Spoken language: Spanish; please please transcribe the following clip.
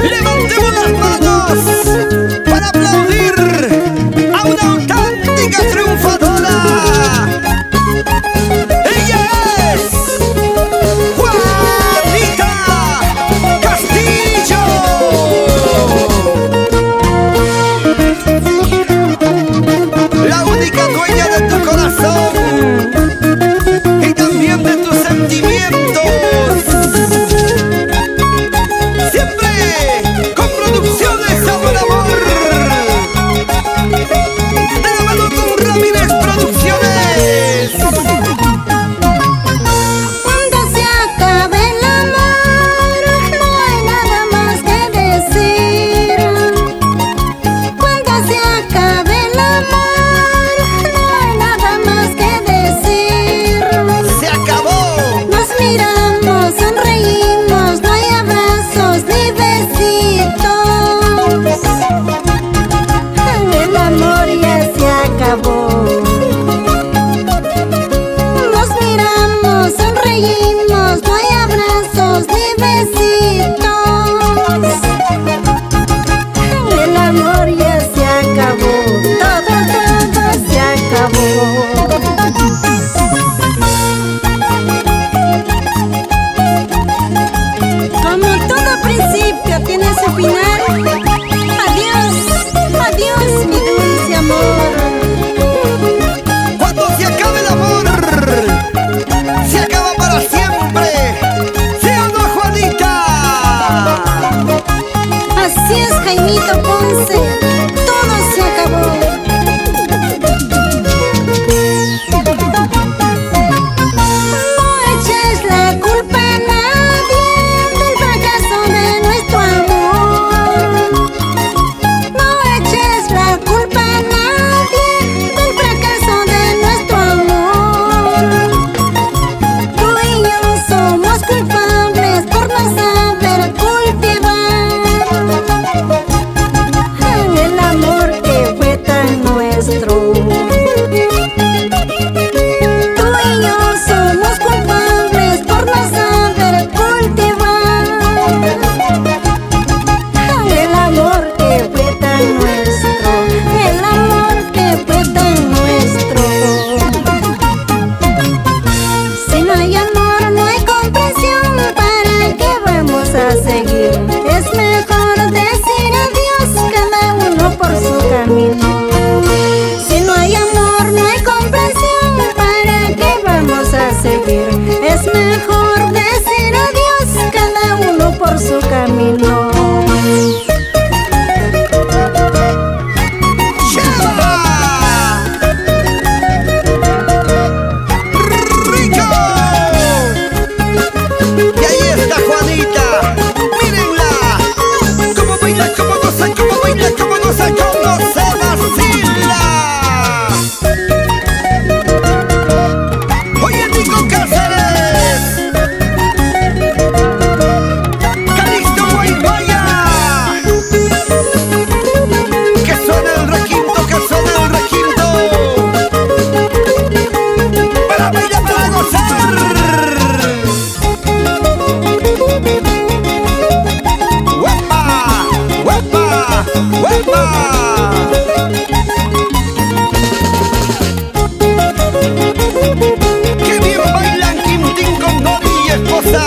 Levantemos las manos para aplaudir a una auténtica triunfadora. Ella es Juanita Castillo. La única dueña de tu corazón y también de tus sentimientos. Siempre con producciones Sabor Amor. De la mano con Ramírez Producciones. Cuando se acabe el amor, no hay nada más que decir. Cuando se acabe el amor, no hay nada más que decir. Se acabó. Nos miramos, sonreímos, no hay abrazos ni besitos. El amor ya se acabó. Nos miramos, sonreímos, no hay abrazos ni besitos. El amor ya se acabó, todo se acabó. Como todo principio tiene su final. Adiós, adiós, mi dulce amor. Cuando se acabe el amor, se acaba para siempre. ¿Sí o no, Juanita? Así es, Jaimito Ponce, todo se acabó. No eches la culpa a nadie del fracaso de nuestro amor. No eches la culpa a nadie del fracaso de nuestro amor. Tú y yo somos culpables por no saber cultivar el amor que fue tan nuestro. Tú y yo somos culpables por no saber cultivar el amor que fue tan nuestro, el amor que fue tan nuestro. Si no hay amor, no hay comprensión, ¿para qué vamos a seguir? Es mejor decir adiós, cada uno por su camino. Si no hay amor, no hay comprensión, ¿para qué vamos a seguir? Es mejor decir adiós, cada uno por su camino. ¡Lleva! ¡Rico! Y ahí está Juanita. Mírenla. Cómo baila, cómo goza, cómo baila, cómo goza, cómo se vacila. Oye, Nico Cáceres. Calixto Guaymaya. Que suene el requinto, que suene el requinto. Para bailar, para gozar. ¡Huepa! ¡Huepa! ¡Huepa! ¡Qué bien bailan Quintín con Nori y esposa!